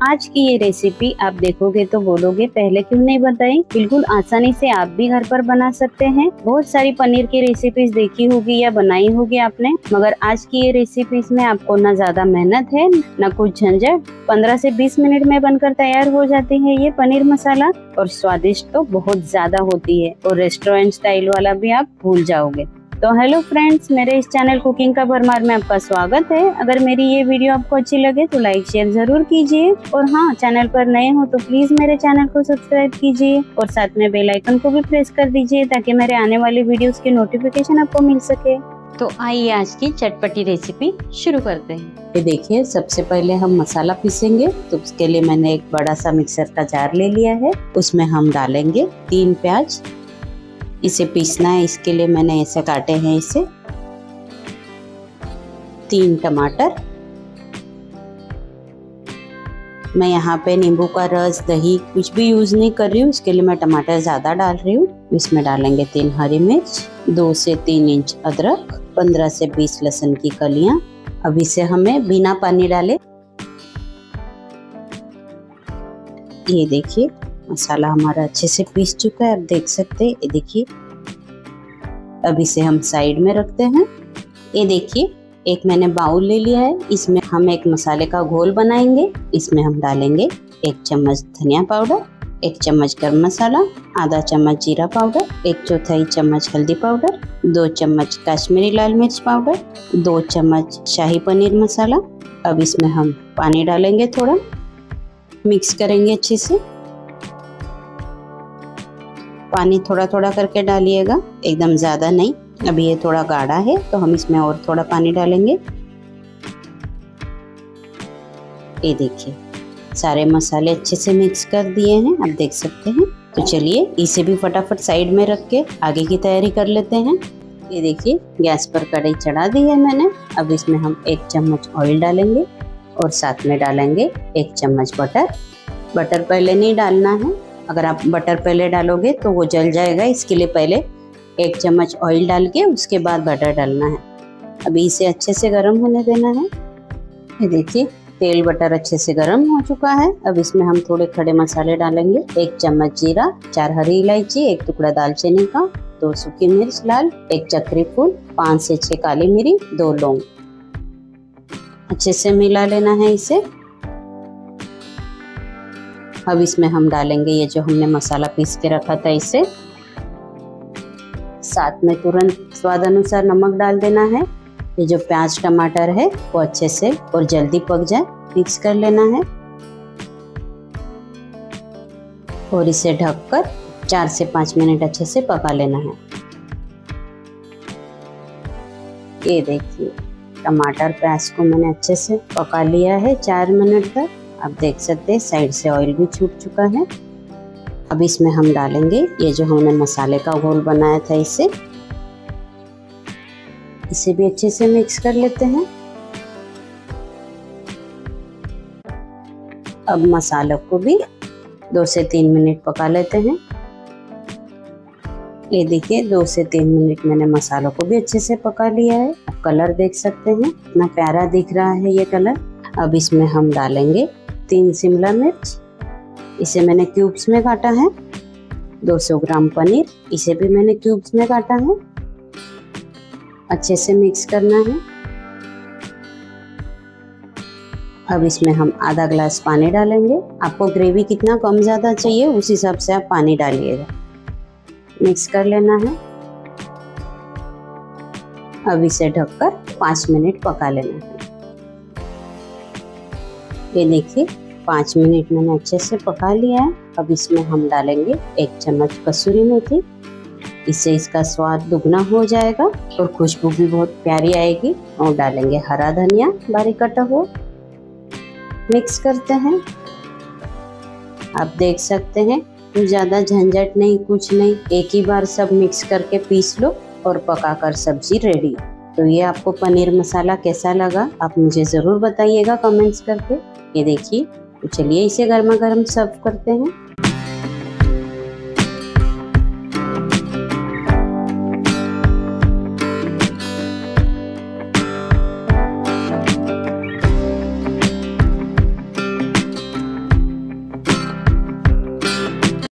आज की ये रेसिपी आप देखोगे तो बोलोगे पहले क्यों नहीं बताई। बिल्कुल आसानी से आप भी घर पर बना सकते हैं। बहुत सारी पनीर की रेसिपीज देखी होगी या बनाई होगी आपने, मगर आज की ये रेसिपीज में आपको ना ज्यादा मेहनत है ना कुछ झंझट। 15 से 20 मिनट में बनकर तैयार हो जाती है ये पनीर मसाला, और स्वादिष्ट तो बहुत ज्यादा होती है, और रेस्टोरेंट स्टाइल वाला भी आप भूल जाओगे। तो हेलो फ्रेंड्स, मेरे इस चैनल कुकिंग का भरमार में आपका स्वागत है। अगर मेरी ये वीडियो आपको अच्छी लगे तो लाइक शेयर जरूर कीजिए, और हाँ, चैनल पर नए हो तो प्लीज मेरे चैनल को सब्सक्राइब कीजिए और साथ में बेल आइकन को भी प्रेस कर दीजिए ताकि मेरे आने वाली वीडियोस की नोटिफिकेशन आपको मिल सके। तो आइए आज की चटपटी रेसिपी शुरू करते हैं। ये देखिए, सबसे पहले हम मसाला पीसेंगे, तो उसके लिए मैंने एक बड़ा सा मिक्सर का जार ले लिया है। उसमें हम डालेंगे 3 प्याज। इसे पीसना है, इसके लिए मैंने ऐसे काटे हैं इसे। 3 टमाटर। मैं यहाँ पे नींबू का रस, दही कुछ भी यूज नहीं कर रही हूँ, इसके लिए मैं टमाटर ज्यादा डाल रही हूँ। इसमें डालेंगे 3 हरी मिर्च, 2 से 3 इंच अदरक, 15 से 20 लहसुन की कलियां। अब इसे हमें बिना पानी डाले, ये देखिए मसाला हमारा अच्छे से पीस चुका है, आप देख सकते हैं। ये देखिए, अब इसे हम साइड में रखते हैं। ये देखिए, एक मैंने बाउल ले लिया है, इसमें हम एक मसाले का घोल बनाएंगे। इसमें हम डालेंगे 1 चम्मच धनिया पाउडर, 1 चम्मच गरम मसाला, आधा चम्मच जीरा पाउडर, 1/4 चम्मच हल्दी पाउडर, 2 चम्मच कश्मीरी लाल मिर्च पाउडर, 2 चम्मच शाही पनीर मसाला। अब इसमें हम पानी डालेंगे, थोड़ा मिक्स करेंगे अच्छे से। पानी थोड़ा थोड़ा करके डालिएगा, एकदम ज़्यादा नहीं। अभी ये थोड़ा गाढ़ा है तो हम इसमें और थोड़ा पानी डालेंगे। ये देखिए, सारे मसाले अच्छे से मिक्स कर दिए हैं, आप देख सकते हैं। तो चलिए इसे भी फटाफट साइड में रख के आगे की तैयारी कर लेते हैं। ये देखिए, गैस पर कढ़ाई चढ़ा दी है मैंने। अब इसमें हम 1 चम्मच ऑयल डालेंगे और साथ में डालेंगे 1 चम्मच बटर। बटर पहले नहीं डालना है, अगर आप बटर पहले डालोगे तो वो जल जाएगा, इसके लिए पहले 1 चम्मच ऑयल डाल के उसके बाद बटर डालना है। अभी इसे अच्छे से गर्म होने देना है। ये देखिए, तेल बटर अच्छे से गर्म हो चुका है। अब इसमें हम थोड़े खड़े मसाले डालेंगे। 1 चम्मच जीरा, 4 हरी इलायची, 1 टुकड़ा दालचीनी का, 2 सूखी मिर्च लाल, 1 चक्री फूल, 5 से 6 काली मिरी, 2 लौंग। अच्छे से मिला लेना है इसे। अब इसमें हम डालेंगे ये जो हमने मसाला पीस के रखा था इसे। साथ में तुरंत स्वाद अनुसार नमक डाल देना है। ये जो प्याज टमाटर है वो अच्छे से और जल्दी पक जाए, मिक्स कर लेना है। और इसे ढककर 4 से 5 मिनट अच्छे से पका लेना है। ये देखिए, टमाटर प्याज को मैंने अच्छे से पका लिया है 4 मिनट तक। आप देख सकते हैं साइड से ऑयल भी छूट चुका है। अब इसमें हम डालेंगे ये जो हमने मसाले का घोल बनाया था इसे भी अच्छे से मिक्स कर लेते हैं। अब मसालों को भी 2 से 3 मिनट पका लेते हैं। ये देखिए, 2 से 3 मिनट मैंने मसालों को भी अच्छे से पका लिया है। अब कलर देख सकते हैं, इतना प्यारा दिख रहा है ये कलर। अब इसमें हम डालेंगे 3 शिमला मिर्च, इसे मैंने क्यूब्स में काटा है। 200 ग्राम पनीर, इसे भी मैंने क्यूब्स में काटा है। अच्छे से मिक्स करना है। अब इसमें हम आधा ग्लास पानी डालेंगे। आपको ग्रेवी कितना कम ज़्यादा चाहिए उस हिसाब से आप पानी डालिएगा। मिक्स कर लेना है। अब इसे ढककर 5 मिनट पका लेना है। ये देखिए, 5 मिनट मैंने अच्छे से पका लिया है। अब इसमें हम डालेंगे 1 चम्मच कसूरी मेथी, इससे इसका स्वाद दुगना हो जाएगा और खुशबू भी बहुत प्यारी आएगी। और डालेंगे हरा धनिया बारीक कटा हुआ। मिक्स करते हैं। आप देख सकते हैं, कुछ ज़्यादा झंझट नहीं, कुछ नहीं, एक ही बार सब मिक्स करके पीस लो और पकाकर सब्जी रेडी। तो ये आपको पनीर मसाला कैसा लगा आप मुझे ज़रूर बताइएगा कमेंट्स करके। ये देखिए, तो चलिए इसे गर्मा गर्म सर्व करते हैं।